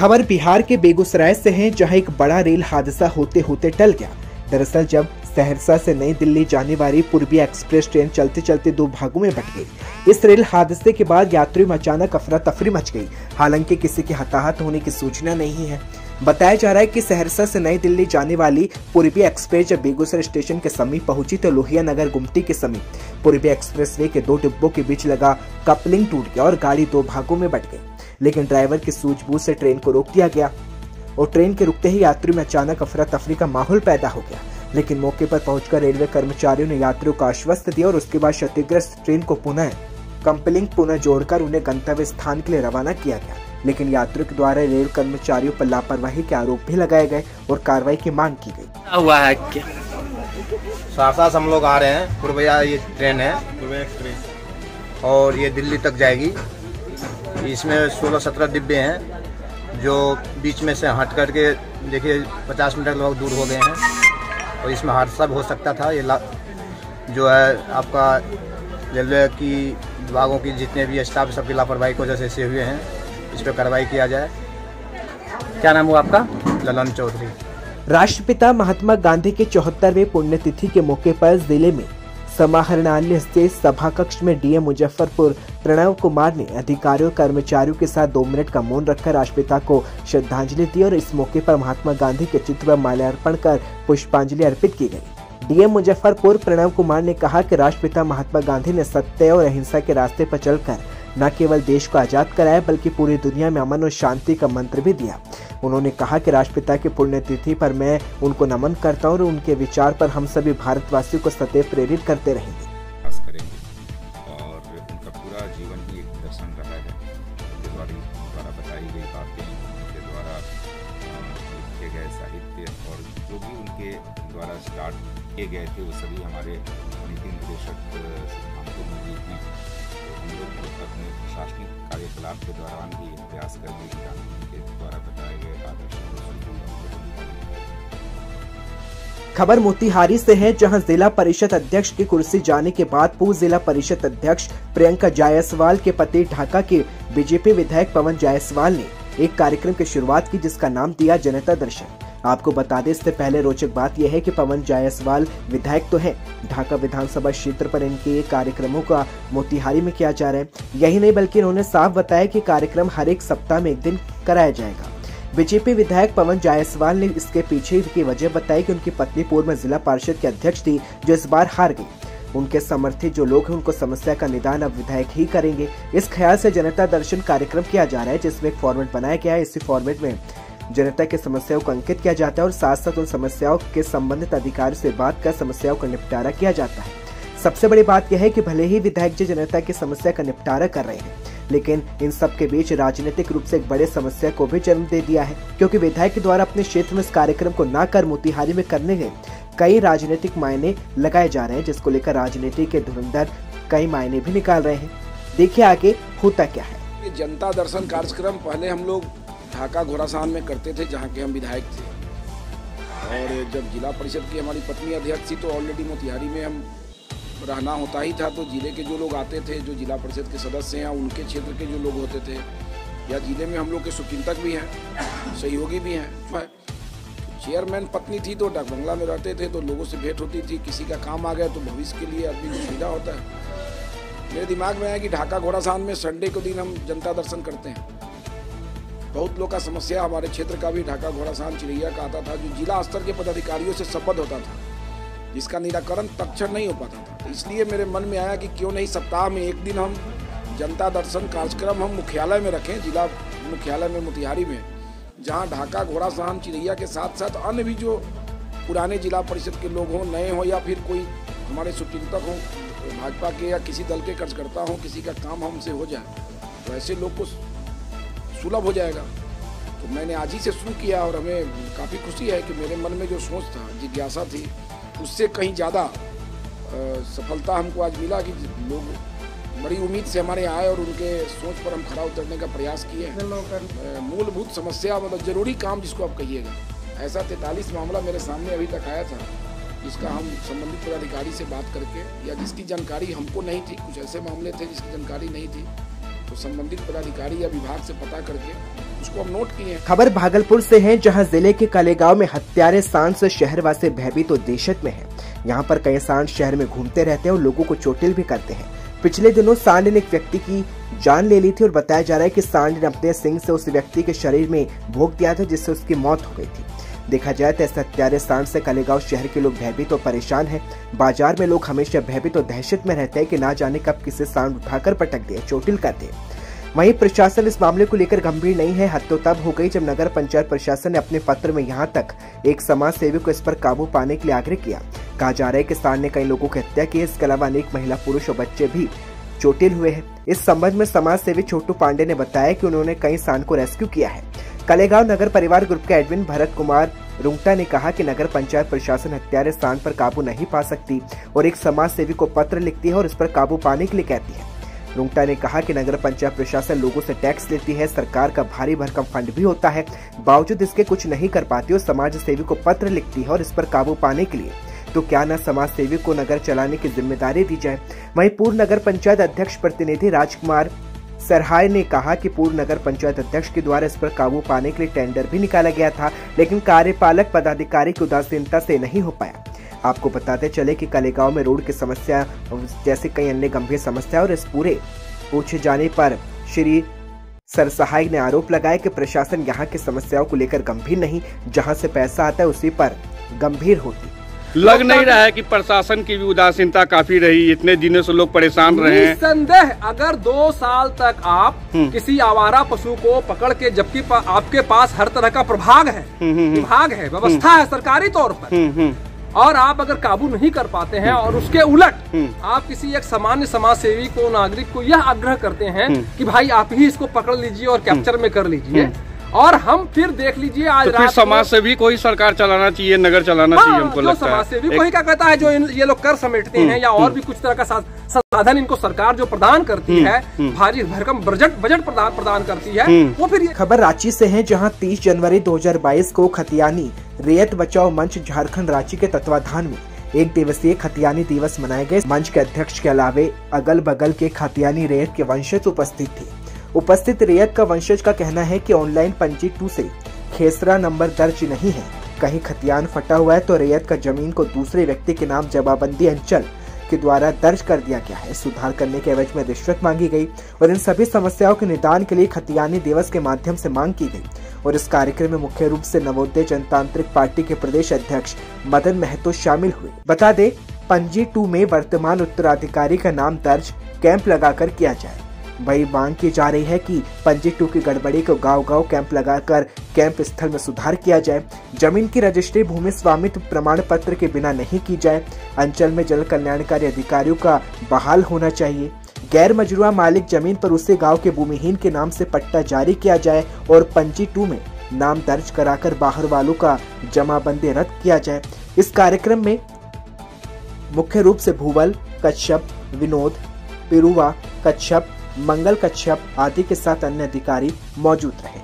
खबर बिहार के बेगूसराय से है, जहां एक बड़ा रेल हादसा होते होते टल गया। दरअसल जब सहरसा से नई दिल्ली जाने वाली पूर्वी एक्सप्रेस ट्रेन चलते चलते दो भागों में बंट गई। इस रेल हादसे के बाद यात्रियों में अचानक अफरा तफरी मच गई। हालांकि किसी के हताहत होने की सूचना नहीं है। बताया जा रहा है कि सहरसा से नई दिल्ली जाने वाली पूर्वी एक्सप्रेस जब बेगूसराय स्टेशन के समीप पहुंची तो लोहिया नगर गुमटी के समीप पूर्वी एक्सप्रेसवे के दो डिब्बों के बीच लगा कपलिंग टूट गया और गाड़ी दो भागों में बंट गई। लेकिन ड्राइवर की सूझबूझ से ट्रेन को रोक दिया गया और ट्रेन के रुकते ही यात्रियों में अचानक अफरा तफरी का माहौल पैदा हो गया। लेकिन मौके पर पहुंचकर रेलवे कर्मचारियों ने यात्रियों को आश्वस्त दिया और उसके बाद क्षतिग्रस्त ट्रेन को पुनः जोड़कर उन्हें गंतव्य स्थान के लिए रवाना किया गया। लेकिन यात्रियों के द्वारा रेल कर्मचारियों पर लापरवाही के आरोप भी लगाए गए और कार्रवाई की मांग की गई। क्या हुआ है? क्या सहरसा से हम लोग आ रहे हैं, पूर्विया ये ट्रेन है पूर्वी एक्सप्रेस और ये दिल्ली तक जाएगी। इसमें 16-17 डिब्बे हैं जो बीच में से हट करके देखिए 50 मीटर लगभग दूर हो गए हैं और इसमें हादसा भी हो सकता था। ये जो है आपका रेलवे की विभागों की जितने भी स्टाफ सबकी लापरवाही की वजह से ऐसे हुए हैं। इस पर कार्रवाई किया जाए। क्या नाम हुआ आपका? ललन चौधरी। राष्ट्रपिता महात्मा गांधी के 74वें पुण्यतिथि के मौके पर जिले में समाहरणालय स्थित सभा कक्ष में डीएम मुजफ्फरपुर प्रणव कुमार ने अधिकारियों कर्मचारियों के साथ 2 मिनट का मौन रखकर राष्ट्रपिता को श्रद्धांजलि दी और इस मौके पर महात्मा गांधी के चित्र पर माल्यार्पण कर पुष्पांजलि अर्पित की गई। डीएम मुजफ्फरपुर प्रणव कुमार ने कहा कि राष्ट्रपिता महात्मा गांधी ने सत्य और अहिंसा के रास्ते पर चलकर न केवल देश को आजाद कराया बल्कि पूरी दुनिया में अमन और शांति का मंत्र भी दिया। उन्होंने कहा कि राष्ट्रपिता की पुण्यतिथि पर मैं उनको नमन करता हूं और उनके विचार पर हम सभी भारतवासियों को सदैव प्रेरित करते रहेंगे। और उनका पूरा जीवन ही एक दर्शन रहा है। उनके द्वारा बताई गई बातें, उनके द्वारा लिखे गए साहित्य और जो भी उनके द्वारा स्टार्ट किए गए थे वो सभी हमारे नीति निर्देशक सिद्धांतों में भी हैं। हम लोग अपने प्रशासनिक कार्यकलाप के दौरान भी प्रयास करेंगे कि गांधी के द्वारा बताए गए आदर्शों को खबर मोतिहारी से है, जहां जिला परिषद अध्यक्ष की कुर्सी जाने के बाद पूर्व जिला परिषद अध्यक्ष प्रियंका जायसवाल के पति ढाका के बीजेपी विधायक पवन जायसवाल ने एक कार्यक्रम की शुरुआत की जिसका नाम दिया जनता दर्शन। आपको बता दें, इससे पहले रोचक बात यह है कि पवन जायसवाल विधायक तो हैं, ढाका विधानसभा क्षेत्र पर इनके कार्यक्रमों का मोतिहारी में किया जा रहा है। यही नहीं बल्कि उन्होंने साफ बताया कि कार्यक्रम हर एक सप्ताह में एक दिन कराया जाएगा। बीजेपी विधायक पवन जायसवाल ने इसके पीछे की वजह बताई कि उनकी पत्नी पूर्व में जिला परिषद की अध्यक्ष थी जो इस बार हार गई। उनके समर्थित जो लोग हैं उनको समस्या का निदान अब विधायक ही करेंगे। इस ख्याल से जनता दर्शन कार्यक्रम किया जा रहा है जिसमें एक फॉर्मेट बनाया गया है। इसी फॉर्मेट में जनता की समस्याओं को अंकित किया जाता है और साथ साथ उन समस्याओं के संबंधित अधिकारी से बात कर समस्याओं का निपटारा किया जाता है। सबसे बड़ी बात यह है कि भले ही विधायक जी जनता की समस्या का निपटारा कर रहे हैं, लेकिन इन सब के बीच राजनीतिक रूप से एक बड़े समस्या को भी जन्म दे दिया है, क्योंकि विधायक के द्वारा अपने क्षेत्र में इस कार्यक्रम को न कर मोतिहारी में करने के कई राजनीतिक मायने लगाए जा रहे हैं, जिसको लेकर राजनीति के धुरंधर कई मायने भी निकाल रहे हैं। देखिए आगे होता क्या है। ये जनता दर्शन कार्यक्रम पहले हम लोग ढाका घोड़ासान में करते थे, जहाँ के हम विधायक थे, और जब जिला परिषद की हमारी पत्नी अध्यक्ष थी तो ऑलरेडी मोतिहारी में हम रहना होता ही था। तो जिले के जो लोग आते थे, जो जिला परिषद के सदस्य हैं, उनके क्षेत्र के जो लोग होते थे, या जिले में हम लोग के शुचिंतक भी हैं, सहयोगी भी हैं। चेयरमैन पत्नी थी तो डाक बंगला में रहते थे, तो लोगों से भेंट होती थी। किसी का काम आ गया तो भविष्य के लिए आदमी को सुविधा होता है। मेरे दिमाग में आया कि ढाका घोड़ासान में संडे को दिन हम जनता दर्शन करते हैं। बहुत लोग का समस्या हमारे क्षेत्र का भी ढाका घोड़ासान चिरैया का आता था, जो जिला स्तर के पदाधिकारियों से शपथ होता था, जिसका निराकरण तत्क्षण नहीं हो पाता था। इसलिए मेरे मन में आया कि क्यों नहीं सप्ताह में एक दिन हम जनता दर्शन कार्यक्रम हम मुख्यालय में रखें, जिला मुख्यालय में मोतिहारी में, जहां ढाका घोड़ासान चिरैया के साथ साथ अन्य भी जो पुराने जिला परिषद के लोग हों, नए हों, या फिर कोई हमारे शुचिंतक हों, भाजपा के या किसी दल के कार्यकर्ता हों, किसी का काम हमसे हो जाए तो ऐसे लोग को सुलभ हो जाएगा। तो मैंने आज ही से शुरू किया और हमें काफ़ी खुशी है कि मेरे मन में जो सोच था, जिज्ञासा थी, उससे कहीं ज़्यादा सफलता हमको आज मिला कि लोग बड़ी उम्मीद से हमारे आए और उनके सोच पर हम खरा उतरने का प्रयास किए हैं। मूलभूत समस्या मतलब जरूरी काम जिसको आप कहिएगा, ऐसा 43 मामला मेरे सामने अभी तक आया था, जिसका हम संबंधित पदाधिकारी से बात करके, या जिसकी जानकारी हमको नहीं थी, कुछ ऐसे मामले थे जिसकी जानकारी नहीं थी, तो संबंधित पदाधिकारी या विभाग से पता करके उसको हम नोट किए। खबर भागलपुर से है, जहां जिले के कलेगांव में हत्यारे सांड से शहरवासी भयभीत और दहशत में है। यहां पर कई सांड शहर में घूमते रहते हैं और लोगों को चोटिल भी करते हैं। पिछले दिनों सांड ने एक व्यक्ति की जान ले ली थी और बताया जा रहा है कि सांड ने अपने सिंग से उस व्यक्ति के शरीर में भोंक दिया था, जिससे उसकी मौत हो गई थी। देखा जाए तो ऐसे हत्यारे सांड से कलेगांव शहर के लोग भयभीत और परेशान हैं। बाजार में लोग हमेशा भयभीत और दहशत में रहते हैं कि ना जाने कब किसे सांड उठाकर पटक दे, चोटिल कर दे। वहीं प्रशासन इस मामले को लेकर गंभीर नहीं है। हद तो तब हो गई जब नगर पंचायत प्रशासन ने अपने पत्र में यहां तक एक समाज सेवी को इस पर काबू पाने के लिए आग्रह किया। कहा जा रहा है कि सांड ने कई लोगों की हत्या की है। इसके अलावा अनेक महिला, पुरुष और बच्चे भी चोटिल हुए हैं। इस संबंध में समाज सेवी छोटू पांडे ने बताया कि उन्होंने कई सांड को रेस्क्यू किया है। कलेगांव नगर परिवार ग्रुप के एडमिन भरत कुमार रुंगटा ने कहा कि नगर पंचायत प्रशासन हत्यारे सांड पर काबू नहीं पा सकती और एक समाज सेवी को पत्र लिखती है और इस पर काबू पाने के लिए कहती है। रुंगटा ने कहा कि नगर पंचायत प्रशासन लोगों से टैक्स लेती है, सरकार का भारी भरकम फंड भी होता है, बावजूद इसके कुछ नहीं कर पाती और समाज सेवी को पत्र लिखती है और इस पर काबू पाने के लिए तो क्या न समाज सेवी को नगर चलाने की जिम्मेदारी दी जाए। वहीं पूर्व नगर पंचायत अध्यक्ष प्रतिनिधि राजकुमार सरहाय ने कहा कि पूर्व नगर पंचायत अध्यक्ष के द्वारा इस पर काबू पाने के लिए टेंडर भी निकाला गया था, लेकिन कार्यपालक पदाधिकारी की उदासीनता से नहीं हो पाया। आपको बताते चले कि कलेगांव में रोड की समस्या जैसे कई अन्य गंभीर समस्या और इस पूरे पूछे जाने पर श्री सरसहाय ने आरोप लगाया कि प्रशासन यहाँ की समस्याओं को लेकर गंभीर नहीं, जहाँ से पैसा आता है उसी पर गंभीर होती। लग नहीं रहा है कि प्रशासन की भी उदासीनता काफी रही, इतने दिनों से लोग परेशान रहे हैं। निसंदेह अगर 2 साल तक आप किसी आवारा पशु को पकड़ के, जबकि आपके पास हर तरह का विभाग है, व्यवस्था है सरकारी तौर पर, और आप अगर काबू नहीं कर पाते हैं और उसके उलट आप किसी एक सामान्य समाज सेवी को, नागरिक को यह आग्रह करते हैं कि भाई आप ही इसको पकड़ लीजिए और कैप्चर में कर लीजिए, और हम फिर देख लीजिए आज तो फिर समाज सेवी को ही सरकार चलाना चाहिए, नगर चलाना चाहिए। हमको लगता है समाज सेवी को ही क्या कहता है, जो ये लोग कर समेटते हैं या और भी कुछ तरह का साधन इनको सरकार जो प्रदान करती है, भारी भरकम बजट प्रदान करती है, वो फिर। खबर रांची से है, जहां 30 जनवरी 2022 को खतियानी रेत बचाओ मंच झारखंड रांची के तत्वाधान में 1 दिवसीय खतियानी दिवस मनाए गए। मंच के अध्यक्ष के अलावे अगल बगल के खतियानी रेत के वंशज उपस्थित थे। उपस्थित रेत का वंशज का कहना है कि ऑनलाइन पंजी 2 से खेसरा नंबर दर्ज नहीं है, कहीं खतियान फटा हुआ है तो रेत का जमीन को दूसरे व्यक्ति के नाम जमाबंदी अंचल के द्वारा दर्ज कर दिया गया है। सुधार करने के एवज में रिश्वत मांगी गई और इन सभी समस्याओं के निदान के लिए खतियानी दिवस के माध्यम से मांग की गई। और इस कार्यक्रम में मुख्य रूप से नवोदय जनतांत्रिक पार्टी के प्रदेश अध्यक्ष मदन महतो शामिल हुए। बता दें, पंजी 2 में वर्तमान उत्तराधिकारी का नाम दर्ज कैंप लगाकर किया जाए। वही मांग की जा रही है कि पंजी 2 की गड़बड़ी को गांव-गांव कैंप लगाकर कैंप स्थल में सुधार किया जाए। जमीन की रजिस्ट्री भूमि स्वामित्व प्रमाण पत्र के बिना नहीं की जाए। अंचल में जल कल्याणकारी अधिकारियों का बहाल होना चाहिए। गैर मजरूआ मालिक जमीन पर उसे गांव के भूमिहीन के नाम से पट्टा जारी किया जाए और पंजी 2 में नाम दर्ज कराकर बाहर वालों का जमाबंदी रद्द किया जाए। इस कार्यक्रम में मुख्य रूप से भूवल, कच्छप, विनोद, पिरुवा, कच्छप, मंगल कच्छप आदि के साथ अन्य अधिकारी मौजूद रहे।